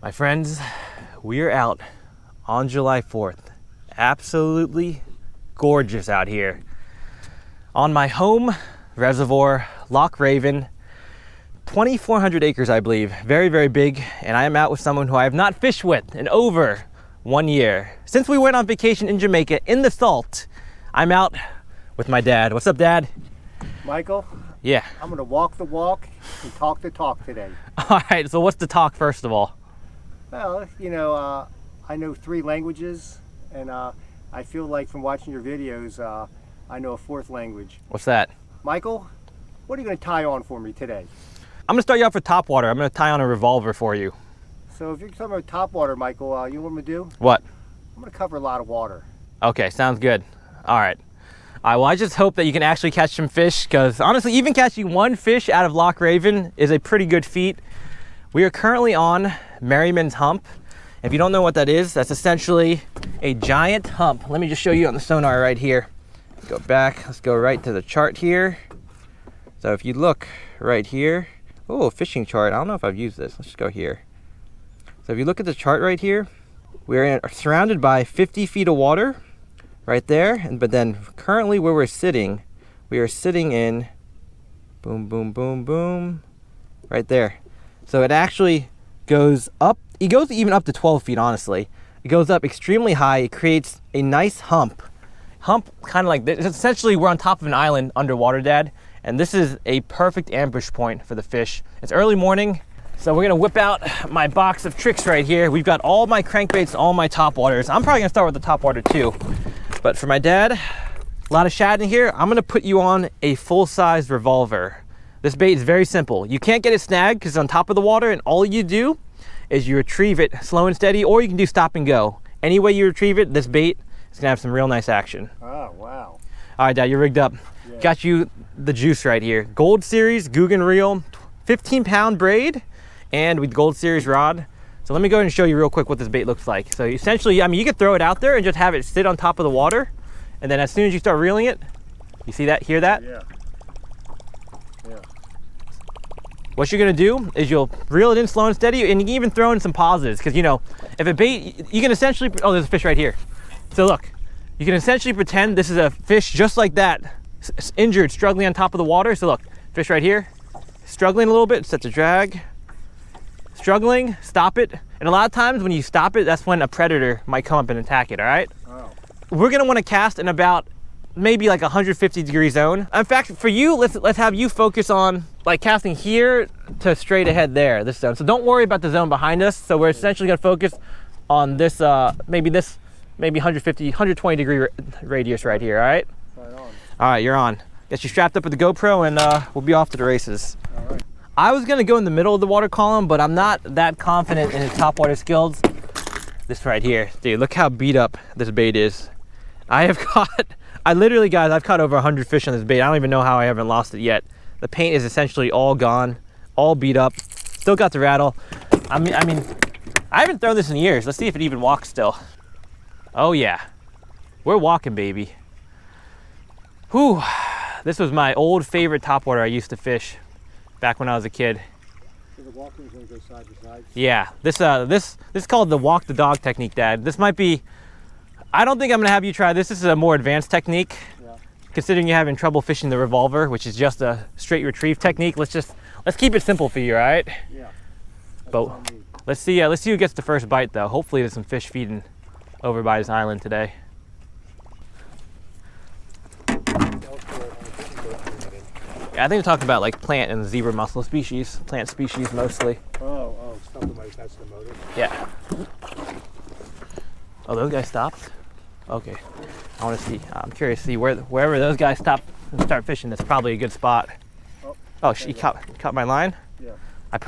My friends, we are out on July 4th. Absolutely gorgeous out here. On my home reservoir, Loch Raven, 2,400 acres, I believe. Very, very big. And I am out with someone who I have not fished with in over 1 year. Since we went on vacation in Jamaica in the salt, I'm out with my dad. What's up, Dad? Michael? Yeah. I'm gonna walk the walk and talk the talk today. All right, so what's the talk first of all? Well, you know, I know 3 languages, and I feel like from watching your videos, I know a 4th language. What's that? Michael, what are you gonna tie on for me today? I'm gonna start you off with topwater. I'm gonna tie on a revolver for you. So if you're talking about top water, Michael, you know what I'm gonna do? What? I'm gonna cover a lot of water. Okay, sounds good. All right. All right, well, I just hope that you can actually catch some fish, because honestly, even catching 1 fish out of Loch Raven is a pretty good feat. We are currently on Merriman's Hump. If you don't know what that is, that's essentially a giant hump. Let me just show you on the sonar right here. Let's go back. Let's go right to the chart here. So if you look right here, oh, fishing chart. I don't know if I've used this. Let's just go here. So if you look at the chart right here, we're surrounded by 50 feet of water right there. But then currently where we're sitting, we are sitting in, boom, boom, boom, boom, right there. So it actually goes up. It goes even up to 12 feet, honestly. It goes up extremely high. It creates a nice hump. Hump kind of like this. Essentially, we're on top of an island underwater, Dad. And this is a perfect ambush point for the fish. It's early morning, so we're gonna whip out my box of tricks right here. We've got all my crankbaits, all my topwaters. I'm probably gonna start with the topwater too. But for my dad, a lot of shad in here. I'm gonna put you on a full-size revolver. This bait is very simple. You can't get it snagged because it's on top of the water, and all you do is you retrieve it slow and steady, or you can do stop and go. Any way you retrieve it, this bait is gonna have some real nice action. Oh, wow. All right, Dad, you're rigged up. Yeah. Got you the juice right here. Gold Series Googan reel, 15-pound braid, and with Gold Series rod. So let me go ahead and show you real quick what this bait looks like. So essentially, I mean, you could throw it out there and just have it sit on top of the water, and then as soon as you start reeling it, you see that, hear that? Yeah. Yeah. What you're gonna do is you'll reel it in slow and steady, and you can even throw in some pauses, because you know, if a bait, you can essentially, oh, there's a fish right here. So look, you can essentially pretend this is a fish just like that, injured, struggling on top of the water. So look, fish right here, struggling a little bit, set the drag, struggling, stop it. And a lot of times when you stop it, that's when a predator might come up and attack it, all right? Oh. We're gonna wanna cast in about maybe like 150-degree zone. In fact, for you, let's have you focus on like casting here to straight ahead there, this zone. So don't worry about the zone behind us. So we're essentially gonna focus on this, maybe 150, 120-degree radius right here, all right? Right on. All right, you're on. Get you strapped up with the GoPro, and we'll be off to the races. All right. I was gonna go in the middle of the water column, but I'm not that confident in his topwater skills. This right here, dude, look how beat up this bait is. I've caught over 100 fish on this bait. I don't even know how I haven't lost it yet. The paint is essentially all gone, all beat up. Still got the rattle. I mean, I haven't thrown this in years. Let's see if it even walks still. Oh yeah, we're walking, baby. Whew, this was my old favorite topwater I used to fish back when I was a kid. So the walking is going to go side to side? Yeah, this is called the walk the dog technique, Dad. This might be, I don't think I'm gonna have you try this. This is a more advanced technique. Yeah. Considering you're having trouble fishing the revolver, which is just a straight retrieve technique, let's keep it simple for you, all right? Yeah. But let's see who gets the first bite though. Hopefully there's some fish feeding over by this island today. Yeah, I think we're talking about like plant and zebra mussel species, plant species mostly. Oh, stuff that might attach to the motor. Yeah. Oh, those guys stopped? Okay. I want to see, I'm curious to see wherever those guys stop and start fishing, that's probably a good spot. Oh, she caught my line? Yeah. I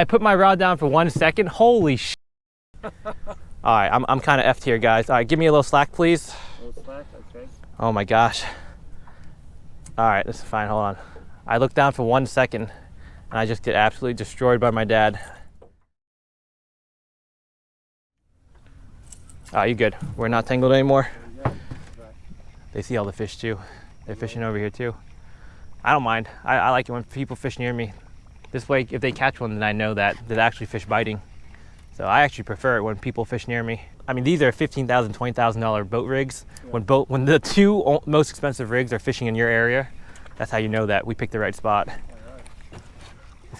put my rod down for 1 second. Holy sh! All right, I'm kind of effed here, guys. All right, give me a little slack, please. A little slack, okay. Oh my gosh. All right, this is fine, hold on. I look down for 1 second and I just get absolutely destroyed by my dad. Oh, you good. We're not tangled anymore. Yeah. Right. They see all the fish too. They're fishing over here too. I don't mind. I like it when people fish near me. This way, if they catch one, then I know that there's actually fish biting. So I actually prefer it when people fish near me. I mean, these are $15,000, $20,000 boat rigs. Yeah. When the two most expensive rigs are fishing in your area, that's how you know that we picked the right spot.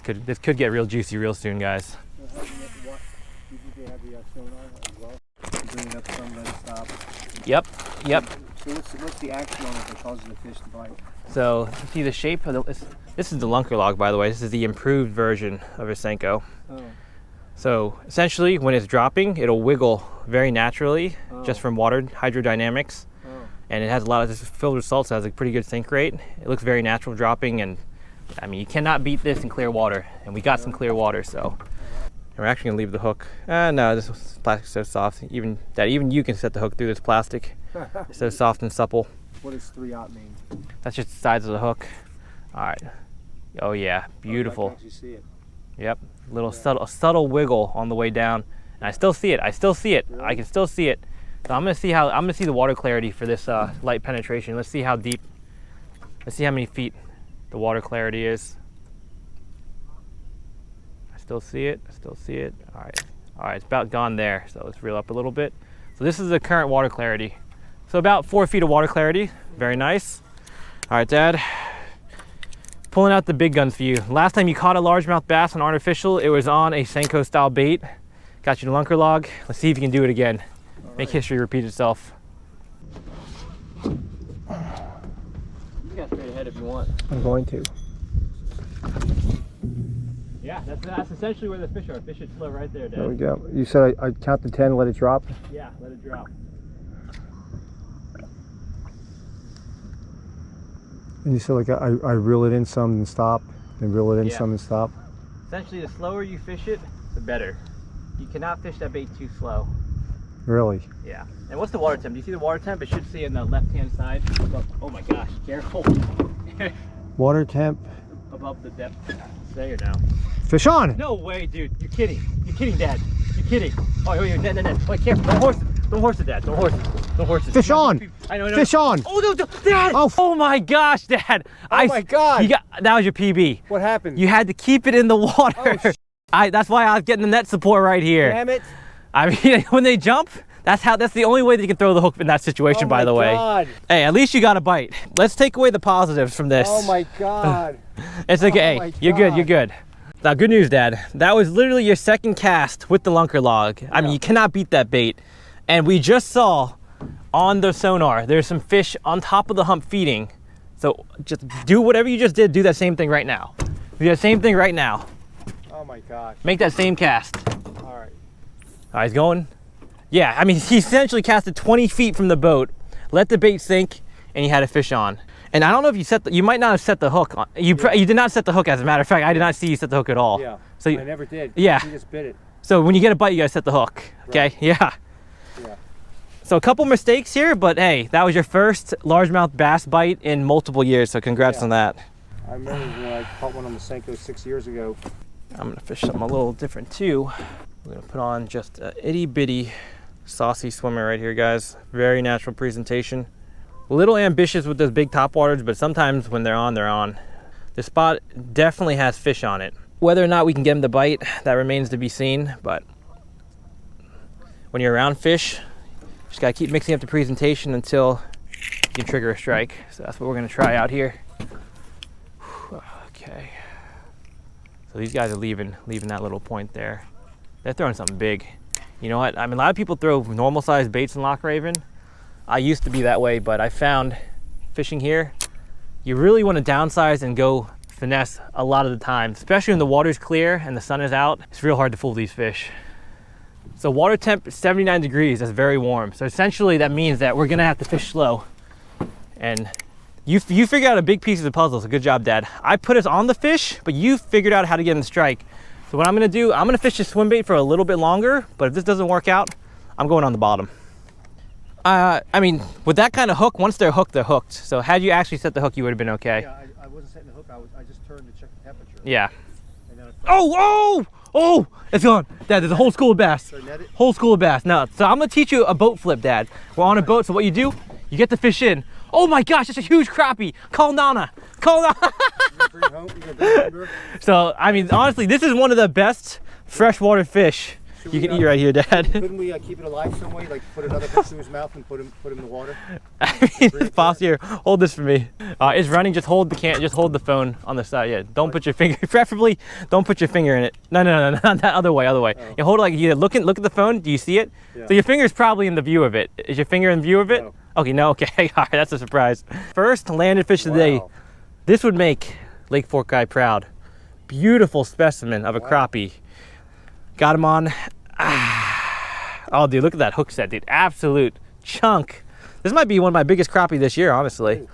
This could get real juicy real soon, guys. You think they have the sonar as well? You bring it up some, let it stop. Yep. So what's the action on it that causes the fish to bite? So you see the shape of this is the Lunker log, by the way. This is the improved version of a Senko. Oh. So essentially, when it's dropping, it'll wiggle very naturally, just from water hydrodynamics. Oh. And it has a lot of this filled with salt, so it has a pretty good sink rate. It looks very natural dropping, and I mean, you cannot beat this in clear water. And we got some clear water, so. And we're actually gonna leave the hook. No, this plastic's so soft. Even you can set the hook through this plastic. It's so soft and supple. What does 3/0 mean? That's just the sides of the hook. All right. Oh yeah, beautiful. Oh, I can actually see it. Yep, little subtle wiggle on the way down, and I still see it. Really? I can still see it. So I'm gonna see the water clarity for this light penetration. Let's see how deep. Let's see how many feet the water clarity is. I still see it. All right, it's about gone there. So let's reel up a little bit. So this is the current water clarity. So about 4 feet of water clarity. Very nice. All right, Dad. Pulling out the big guns for you. Last time you caught a largemouth bass on artificial, it was on a Senko style bait. Got you the Lunker log. Let's see if you can do it again. Make history repeat itself. You got straight ahead if you want. I'm going to. Yeah, that's essentially where the fish are. Fish should flow right there, Dad. There we go. You said I count to 10, let it drop? Yeah, let it drop. And you said like I reel it in some and stop, and reel it in some and stop? Essentially, the slower you fish it, the better. You cannot fish that bait too slow. Really? Yeah. And what's the water temp? Do you see the water temp? It should say in the left-hand side. Oh my gosh, careful. Water temp. Above the depth. There now. Fish on! No way, dude. You're kidding. You're kidding, Dad. You're kidding. Oh, wait, no. Wait, careful. Don't horse it, Dad. Don't horse it. Fish on! I know. Fish on! Oh, no, Dad! Oh my gosh, Dad! Oh my God! That was your PB. What happened? You had to keep it in the water. Oh, that's why I was getting the net support right here. Damn it! I mean, when they jump, that's the only way that you can throw the hook in that situation, by the way. Oh my God! Hey, at least you got a bite. Let's take away the positives from this. Oh my God! It's okay. Oh my You're good. God. You're good. Now, good news, Dad. That was literally your second cast with the Lunker log. I mean, you cannot beat that bait. And we just saw on the sonar, there's some fish on top of the hump feeding. So just do whatever you just did. Do that same thing right now. Do that same thing right now. Oh my God! Make that same cast. All right. All right, he's going. Yeah, I mean, he essentially casted 20 feet from the boat, let the bait sink, and he had a fish on. And I don't know if you might not have set the hook on. You did not set the hook, as a matter of fact. I did not see you set the hook at all. Yeah, so I never did. Yeah. You just bit it. So when you get a bite, you gotta set the hook, okay? Right. Yeah. So a couple mistakes here, but hey, that was your first largemouth bass bite in multiple years, so congrats on that. I remember when I caught one on the Senko 6 years ago. I'm gonna fish something a little different too. We're gonna put on just a itty bitty Saucy swimmer right here, guys. Very natural presentation. A little ambitious with those big topwaters, but sometimes when they're on, they're on. This spot definitely has fish on it. Whether or not we can get them to bite, that remains to be seen, but when you're around fish, just gotta keep mixing up the presentation until you can trigger a strike. So that's what we're gonna try out here. Okay. So these guys are leaving that little point there. They're throwing something big. You know what? I mean, a lot of people throw normal sized baits in Loch Raven. I used to be that way, but I found fishing here, you really want to downsize and go finesse a lot of the time, especially when the water's clear and the sun is out. It's real hard to fool these fish. So water temp is 79 degrees, that's very warm. So essentially that means that we're gonna have to fish slow. And you figured out a big piece of the puzzle, so good job, Dad. I put us on the fish, but you figured out how to get in the strike. So what I'm gonna do, I'm gonna fish this swim bait for a little bit longer, but if this doesn't work out, I'm going on the bottom. I mean, with that kind of hook, once they're hooked, they're hooked. So had you actually set the hook, you would have been okay. Yeah, I wasn't setting the hook, I just turned to check the temperature. Yeah. And then Oh, it's gone. Dad, there's a whole school of bass. Whole school of bass. No, so I'm gonna teach you a boat flip, Dad. We're on a boat, so what you do, you get the fish in. Oh my gosh, that's a huge crappie. Call Nana. Call Nana. So, I mean, honestly, this is one of the best freshwater fish You can eat right here, Dad. Couldn't we keep it alive some way? Like put another fish in his mouth and put him in the water? I mean, it's possible. Here, hold this for me. It's running. Just hold the phone on the side. Yeah, don't put your finger. Preferably, don't put your finger in it. No, not that other way. Oh. You hold it like you look at the phone. Do you see it? Yeah. So your finger's probably in the view of it. Is your finger in view of it? No. Okay, no. Okay, all right. That's a surprise. First landed fish of the day. This would make Lake Fork guy proud. Beautiful specimen of a crappie. Got him on. Oh, dude, look at that hook set, dude. Absolute chunk. This might be one of my biggest crappie this year, honestly.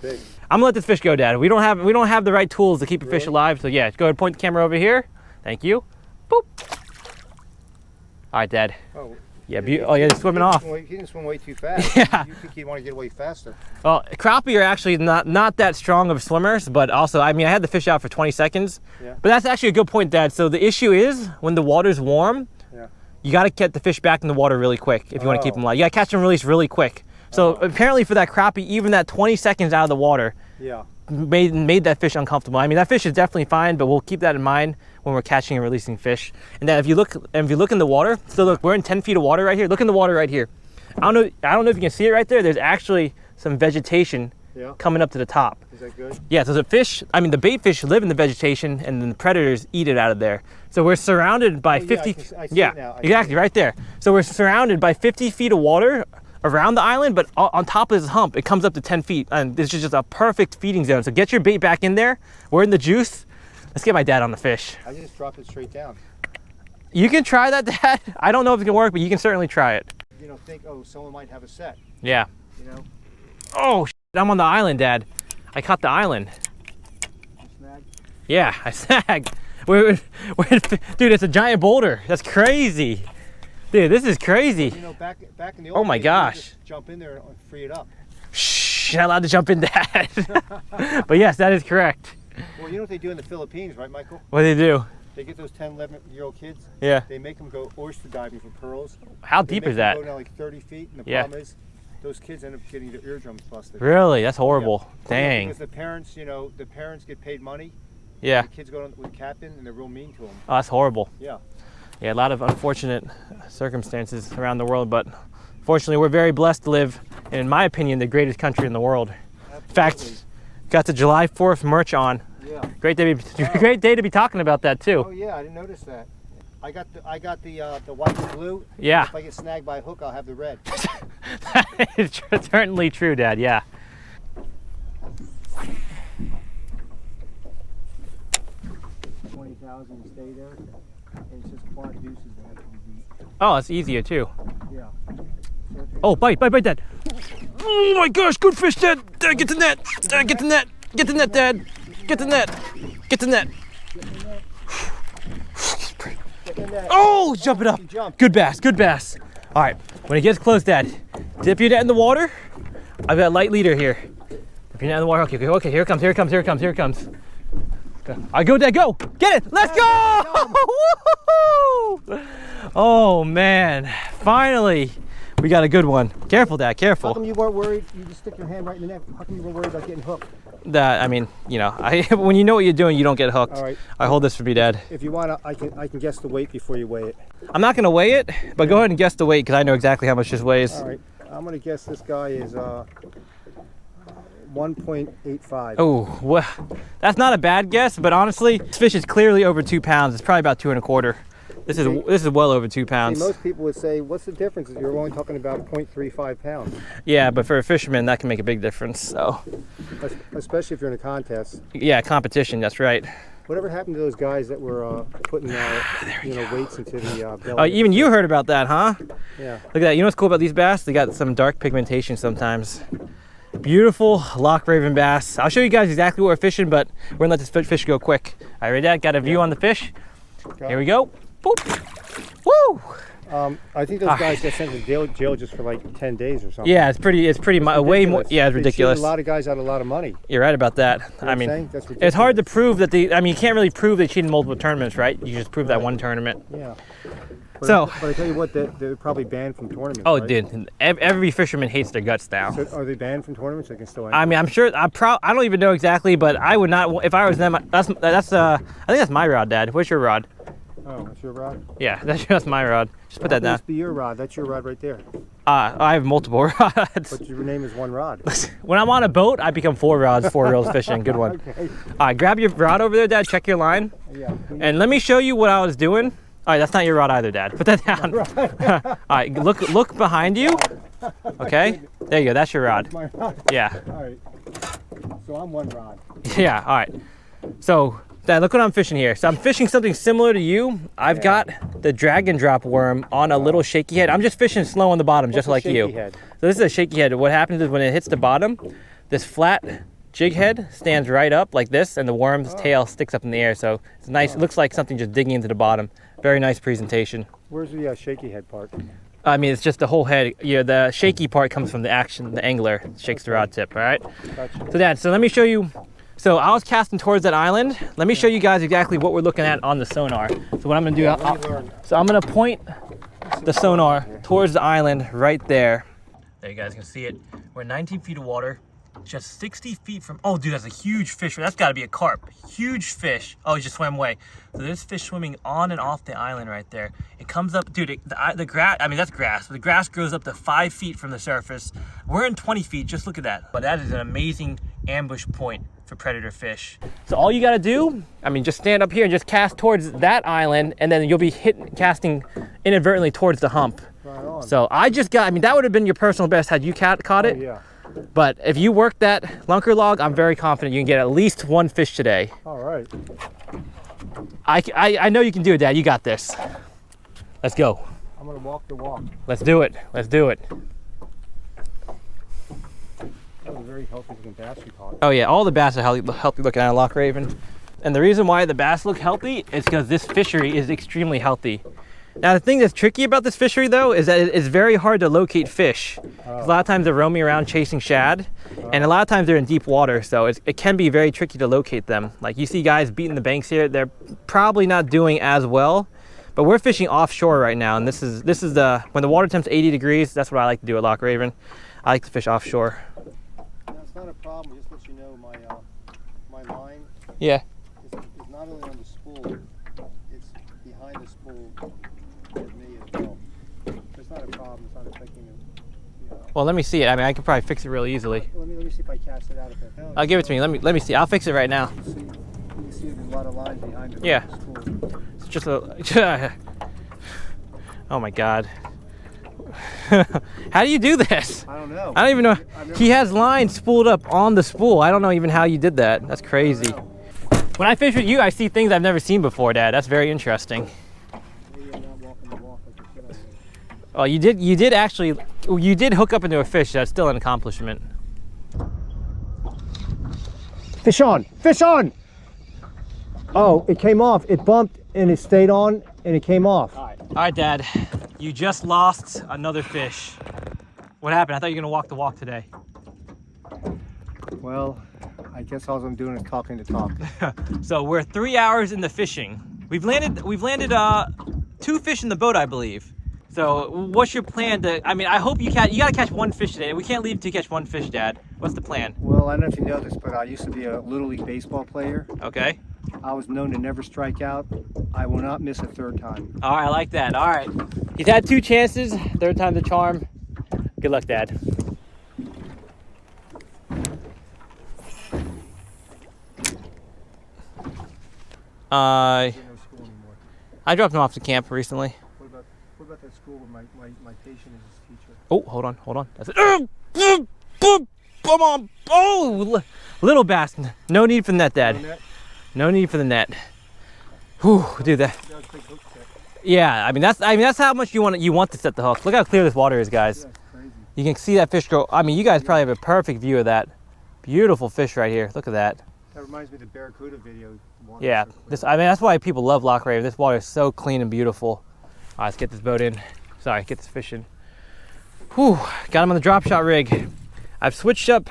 I'm gonna let this fish go, Dad. We don't have the right tools to keep a fish alive, so yeah, go ahead and point the camera over here. Thank you. Boop. All right, Dad. Oh. Yeah, he's swimming off. He didn't swim way too fast. Yeah. You think he'd want to get away faster. Well, crappie are actually not that strong of swimmers, but also, I mean, I had the fish out for 20 seconds. Yeah. But that's actually a good point, Dad. So the issue is, when the water's warm, you got to get the fish back in the water really quick if you want to keep them alive. You got to catch and release really quick. So apparently for that crappie, even that 20 seconds out of the water made that fish uncomfortable. I mean, that fish is definitely fine, but we'll keep that in mind when we're catching and releasing fish. And then if you look in the water, so look, we're in 10 feet of water right here. Look in the water right here. I don't know if you can see it right there. There's actually some vegetation coming up to the top. Is that good? Yeah, so the fish, I mean, the bait fish live in the vegetation and then the predators eat it out of there. So we're surrounded by 50, exactly, right there. So we're surrounded by 50 feet of water around the island, but on top of this hump, it comes up to 10 feet. And this is just a perfect feeding zone. So get your bait back in there. We're in the juice. Let's get my dad on the fish. I just drop it straight down. You can try that, Dad. I don't know if it can work, but you can certainly try it. You know, think, oh, someone might have a set. Yeah. You know? Oh, I'm on the island, Dad. I caught the island. You snagged? Yeah, I snagged. Dude, it's a giant boulder. That's crazy. Dude, this is crazy. You know, back in the old oh my days, gosh. Just jump in there and free it up. Shh, not allowed to jump in, Dad. But yes, that is correct. Well, you know what they do in the Philippines, right, Michael? What do they do? They get those 10, 11-year-old kids. Yeah. They make them go oyster diving for pearls. How deep is that? They go down like 30 feet, and the problem is, those kids end up getting their eardrums busted. Really? That's horrible. Yeah. Dang. Because the parents, you know, get paid money. Yeah. The kids go with the captain, and they're real mean to them. Oh, that's horrible. Yeah. Yeah, a lot of unfortunate circumstances around the world, but fortunately, we're very blessed to live in my opinion, the greatest country in the world. Absolutely. In fact, got the July 4th merch on. Yeah. Great day to be talking about that too. Oh yeah, I didn't notice that. I got the white and blue. Yeah. If I get snagged by a hook, I'll have the red. That is certainly true, Dad. Yeah. 20,000 stay there, and it's just quad deuces that have to be beat. Oh, it's easier too. Yeah. Oh, bite, Dad. Oh my gosh, good fish, Dad. Dad, get the net. Dad, get the net. Get the net, Dad. Get the net. Get the net. Oh, jump it up. Good bass, good bass. All right, when it gets close, Dad, dip your net in the water. I've got a light leader here. Dip your net in the water. Okay, here it comes. Okay. All right, go, Dad, go. Get it. Let's go. Oh, man. Finally, we got a good one. Careful, Dad, careful. How come you weren't worried? You just stick your hand right in the net. How come you weren't worried about getting hooked? That, I mean, you know, when you know what you're doing, you don't get hooked. All right. I hold this for me, Dad. If you want to, I can guess the weight before you weigh it. I'm not going to weigh it, but go ahead and guess the weight because I know exactly how much this weighs. All right. I'm going to guess this guy is 1.85. Oh, well, that's not a bad guess, but honestly, this fish is clearly over 2 pounds. It's probably about 2 1/4. This is well over 2 pounds. See, most people would say, what's the difference? You're only talking about 0.35 pounds. Yeah, but for a fisherman, that can make a big difference. So, especially if you're in a contest. Yeah, competition. That's right. Whatever happened to those guys that were putting weights into the belly? Oh, even you heard about that, huh? Yeah. Look at that. You know what's cool about these bass? They got some dark pigmentation sometimes. Beautiful Loch Raven bass. I'll show you guys exactly what we're fishing, but we're gonna let this fish go quick. All right, ready, Dad? Got a view on the fish. Here we go. Boop. Woo! I think those guys get sent to jail just for like 10 days or something. Yeah, it's pretty way more. Yeah, it's ridiculous. A lot of guys out a lot of money. You're right about that. You know I mean, it's hard to prove that I mean, you can't really prove they cheated multiple tournaments, right? You just prove that one tournament. Yeah. But I tell you what, they're probably banned from tournaments. Oh, right? dude, every fisherman hates their guts now. So are they banned from tournaments? They can still enter? I mean, I'm sure. I don't even know exactly, but I would not. If I was them, I think that's my rod, Dad. Where's your rod? Oh, that's your rod? Yeah, that's my rod. Just put that down. Must be your rod. That's your rod right there. I have multiple rods. But your name is one rod. When I'm on a boat, I become 4 rods, 4 reels fishing. Good one. Okay. All right, grab your rod over there, Dad. Check your line. Yeah. And let me show you what I was doing. All right, that's not your rod either, Dad. Put that down. All right, look behind you. Okay, there you go. That's your rod. That's my rod. Yeah. All right. So I'm one rod. Yeah. All right. So, Dad, look what I'm fishing here. So I'm fishing something similar to you. I've got the dragon drop worm on a little shaky head. I'm just fishing slow on the bottom, just like you. Head? So this is a shaky head. What happens is when it hits the bottom, this flat jig head stands right up like this, and the worm's tail sticks up in the air. So it's nice. It looks like something just digging into the bottom. Very nice presentation. Where's the shaky head part? I mean, it's just the whole head. Yeah, the shaky part comes from the action. The angler shakes the rod tip. All right. Gotcha. So Dad, so let me show you. So I was casting towards that island. Let me show you guys exactly what we're looking at on the sonar. So what I'm gonna do, so I'm gonna point the sonar towards the island right there. There you guys can see it. We're 19 feet of water, just 60 feet from, oh dude, that's a huge fish. That's gotta be a carp, huge fish. Oh, he just swam away. So there's fish swimming on and off the island right there. It comes up, dude, the grass, I mean, that's grass. The grass grows up to 5 feet from the surface. We're in 20 feet, just look at that. But that is an amazing ambush point for predator fish. So all you gotta do, I mean, just stand up here and just cast towards that island, and then you'll be casting inadvertently towards the hump. Right on. So I just got, I mean, that would have been your personal best had you caught it. Oh, yeah. But if you work that lunker log, I'm very confident you can get at least 1 fish today. All right. I know you can do it, Dad. You got this. Let's go. I'm gonna walk the walk. Let's do it. Let's do it. That was a very healthy looking bass we caught. Oh yeah, all the bass are healthy looking at Loch Raven. And the reason why the bass look healthy is because this fishery is extremely healthy. Now the thing that's tricky about this fishery though is that it's very hard to locate fish. A lot of times they're roaming around chasing shad, and a lot of times they're in deep water, so it can be very tricky to locate them. Like you see guys beating the banks here, they're probably not doing as well. But we're fishing offshore right now, and this is the, when the water temp's 80 degrees, that's what I like to do at Loch Raven. I like to fish offshore. That's not a problem. Just let you know, my line Yeah. is not only on the spool, it's behind the spool with me as well. It's not a problem. It's not affecting the. Well, let me see it. I mean, I could probably fix it really easily. Let me see if I cast it out of it. I'll give it to me. Let me see. I'll fix it right now. You can see there's a lot of lines behind it. Yeah. Spool. It's just a. Oh my God. How do you do this? I don't know. I don't even know. He has lines spooled up on the spool. I don't know even how you did that. That's crazy. When I fish with you, I see things I've never seen before, Dad. That's very interesting. Maybe I'm not walking the walk like you said I would. Oh, you did hook up into a fish. That's still an accomplishment. Fish on! Fish on! Oh, it came off. It bumped and it stayed on and it came off. All right, Dad. You just lost another fish. What happened? I thought you were gonna walk the walk today. Well, I guess all I'm doing is talking to talk. So we're 3 hours into fishing. We've landed 2 fish in the boat, I believe. So what's your plan to, I mean, I hope you gotta catch 1 fish today. We can't leave till you catch 1 fish, Dad. What's the plan? Well, I don't know if you know this, but I used to be a Little League baseball player. Okay. I was known to never strike out. I will not miss a 3rd time. All right, I like that. All right. He's had 2 chances, 3rd time's the charm. Good luck, Dad. I dropped him off to camp recently. What about that school where my patient is his teacher? Oh, hold on. That's it. Come on. Oh, little bass. No need for the net, Dad. No need for the net. Whew, dude, that. That was a big hook set. Yeah, I mean that's how much you want to set the hook. Look how clear this water is, guys. Yeah, it's crazy. You can see that fish go. I mean, you guys probably have a perfect view of that. Beautiful fish right here. Look at that. That reminds me of the Barracuda video. Yeah, that's why people love Loch Raven. This water is so clean and beautiful. All right, let's get this boat in. Sorry, get this fish in. Whew, got him on the drop shot rig. I've switched up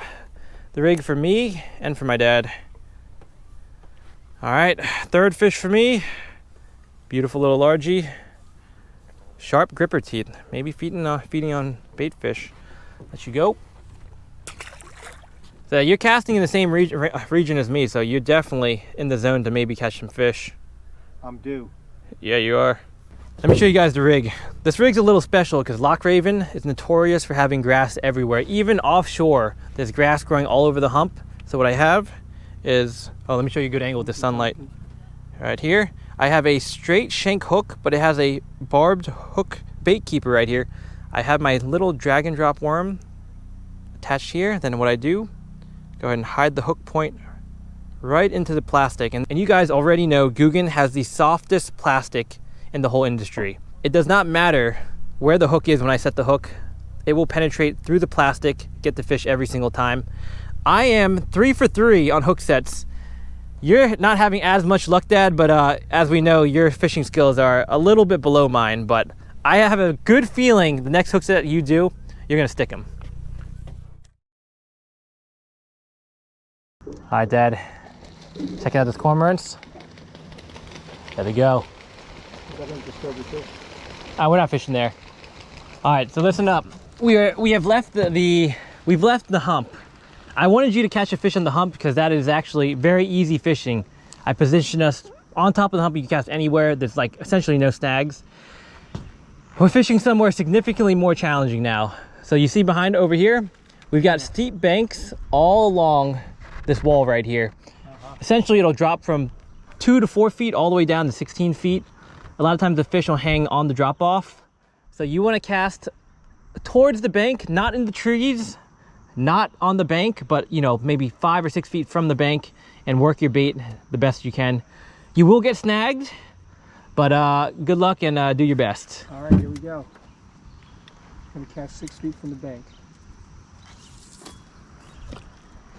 the rig for me and for my dad. All right, 3rd fish for me. Beautiful little largie. Sharp gripper teeth. Maybe feeding on bait fish. Let you go. So you're casting in the same region as me, so you're definitely in the zone to maybe catch some fish. I'm due. Yeah, you are. Let me show you guys the rig. This rig's a little special because Loch Raven is notorious for having grass everywhere. Even offshore, there's grass growing all over the hump. So what I have is, oh, let me show you a good angle with the sunlight. Right here, I have a straight shank hook, but it has a barbed hook bait keeper right here. I have my little drag and drop worm attached here. Then what I do, go ahead and hide the hook point right into the plastic. And you guys already know Googan has the softest plastic in the whole industry. It does not matter where the hook is when I set the hook. It will penetrate through the plastic, get the fish every single time. I am 3 for 3 on hook sets. You're not having as much luck, Dad, but as we know, your fishing skills are a little bit below mine, but I have a good feeling the next hook set you do, you're gonna stick them. All right, Dad. Checking out this cormorants. There we go. We're not fishing there. All right, so listen up. We have left we've left the hump. I wanted you to catch a fish on the hump because that is actually very easy fishing. I positioned us on top of the hump. You can cast anywhere. There's like essentially no snags. We're fishing somewhere significantly more challenging now. So you see behind over here, we've got steep banks all along this wall right here. Essentially, it'll drop from 2 to 4 feet all the way down to 16 feet. A lot of times the fish will hang on the drop off. So you want to cast towards the bank, not in the trees, not on the bank, but you know, maybe 5 or 6 feet from the bank, and work your bait the best you can. You will get snagged, but good luck and do your best. All right, here we go. I'm gonna cast 6 feet from the bank.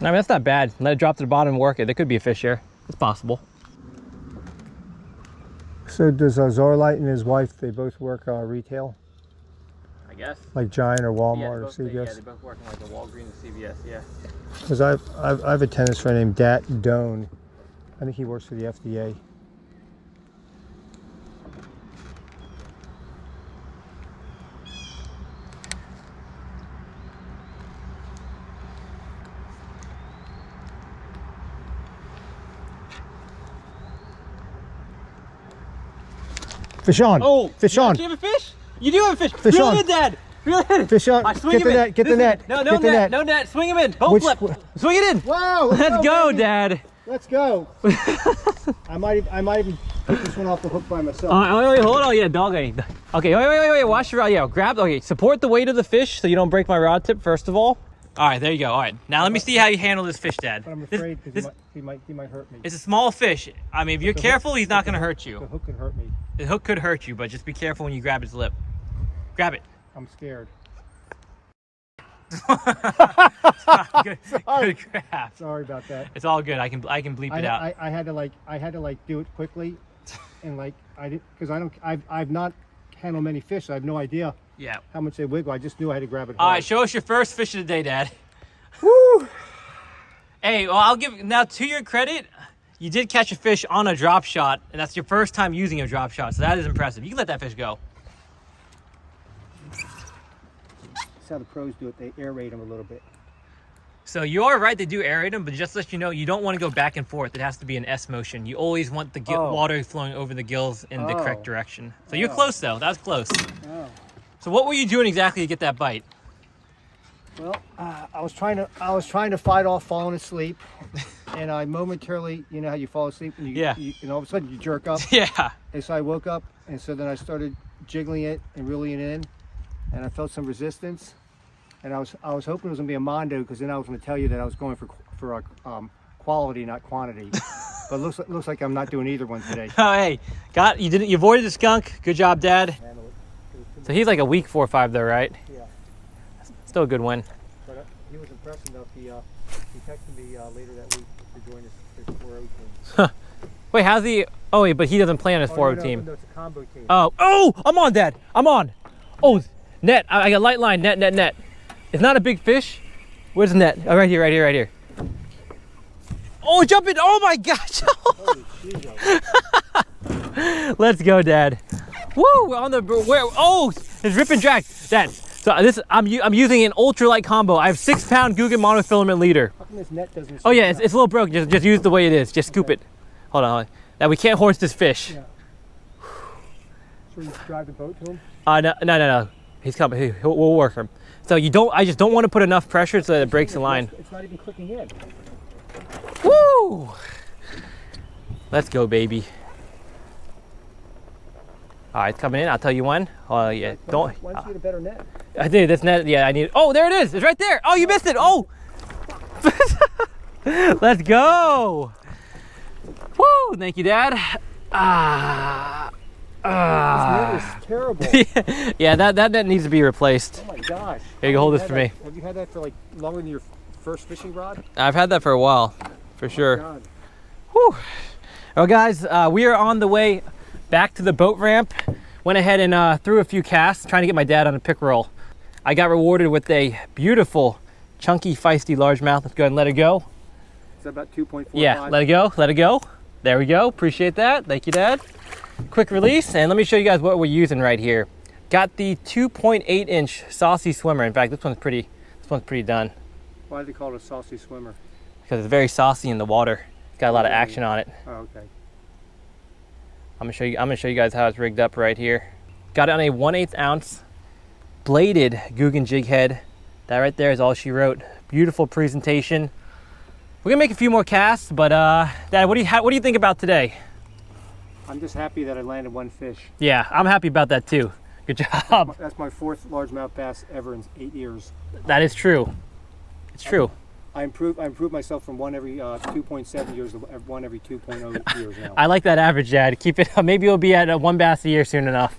I mean, that's not bad. Let it drop to the bottom and work it. There could be a fish here. It's possible. So does Zorlite and his wife, they both work retail? I guess. Like Giant or Walmart or CVS? Yeah, they're both working like a Walgreens and CVS, yeah. Because I have a tennis friend named Dat Doan. I think he works for the FDA. Fish on! Oh! Fish on! Do you have a fish? You do have a fish! Fish Reel on! It in, Dad! Reel it in! Fish on! Get the net! Get the net! No, no net! No net! Swing him in! Boat flip! Swing it in! Wow! Let's go, Dad! Let's go! I might even put this one off the hook by myself. Wait, hold on, yeah, dog. Okay, wait, watch your rod. Yeah, grab. Okay, support the weight of the fish so you don't break my rod tip. First of all. All right, there you go. All right, now let me see how you handle this fish, Dad. But I'm afraid because he might hurt me. It's a small fish. I mean, if you're careful, he's not going to hurt you. The hook could hurt me. The hook could hurt you, but just be careful when you grab his lip. Grab it. I'm scared. Good grab. Sorry about that. It's all good. I can bleep it out. I had to do it quickly, and I didn't because I've not handled many fish. So I have no idea. Yeah. How much they wiggle. I just knew I had to grab it hard. All right, show us your first fish of the day, Dad. Woo! Hey, well, I'll give now to your credit, you did catch a fish on a drop shot, and that's your first time using a drop shot, so that is impressive. You can let that fish go. That's how the pros do it. They aerate them a little bit. So you are right, they do aerate them, but just to let you know, you don't want to go back and forth. It has to be an S motion. You always want the water flowing over the gills in the correct direction. So you're close, though. That was close. Oh. So what were you doing exactly to get that bite? Well, I was trying to fight off falling asleep, and I momentarily, you know how you fall asleep and and all of a sudden you jerk up. Yeah. And so I woke up, and so then I started jiggling it and reeling it in, and I felt some resistance, and I was hoping it was gonna be a mondo because then I was gonna tell you that I was going for quality, not quantity. But it looks like I'm not doing either one today. Oh, hey, you avoided the skunk. Good job, Dad. So he's like a weak 4.5 though, right? Yeah. Still a good win. But he was impressed enough. He texted me later that week to join his 4-0 team. Huh. Wait, how's he? Oh wait, but he doesn't play on his 4-0 team. No, it's a combo team. Oh, I'm on, Dad. I'm on. Oh, net. I got light line. Net. It's not a big fish. Where's the net? Oh, right here. Oh, jump it. Oh my gosh. Holy Jesus. Let's go, Dad. Woo! On the where? Oh, it's rip and drag. Dad. So I'm using an ultralight combo. I have 6-pound Googan monofilament leader. How come this net doesn't? Oh yeah, it's a little broken. Just use the way it is. Just scoop it. Hold on. Now we can't horse this fish. Yeah. Should we drive the boat to him? No. He's coming. We'll work him. So I just don't want to put enough pressure so that it breaks the line. It's not even clicking in. Woo! Let's go, baby. All right, it's coming in. I'll tell you when. Oh, yeah. Why don't you get a better net? I did. This net, yeah, I need. Oh, there it is. It's right there. Oh, you missed it. Oh! Let's go. Woo! Thank you, Dad. This net is terrible. Yeah, that net needs to be replaced. Oh my gosh. Here you go, hold this for me. Have you had that for like longer than your first fishing rod? I've had that for a while, for sure. God. Whew. Well, guys, we are on the way back to the boat ramp. Went ahead and threw a few casts, trying to get my dad on a pickerel. I got rewarded with a beautiful, chunky, feisty largemouth. Let's go ahead and let it go. Is that about 2.45? Yeah, let it go, let it go. There we go, appreciate that. Thank you, Dad. Quick release, and let me show you guys what we're using right here. Got the 2.8-inch Saucy swimmer. In fact, this one's pretty done. Why do they call it a saucy swimmer? Because it's very saucy in the water. It's got a lot of action on it. Oh, okay. I'm gonna show you guys how it's rigged up right here. Got it on a 1/8 ounce bladed Googan jig head. That right there is all she wrote. Beautiful presentation. We're gonna make a few more casts, but Dad, what do you think about today? I'm just happy that I landed one fish. Yeah, I'm happy about that too. Good job. That's my fourth largemouth bass ever in 8 years. That is true. It's true. I improved myself from one every 2.7 years to one every 2.0 years now. I like that average, Dad. Keep it. Maybe you'll be at one bass a year soon enough.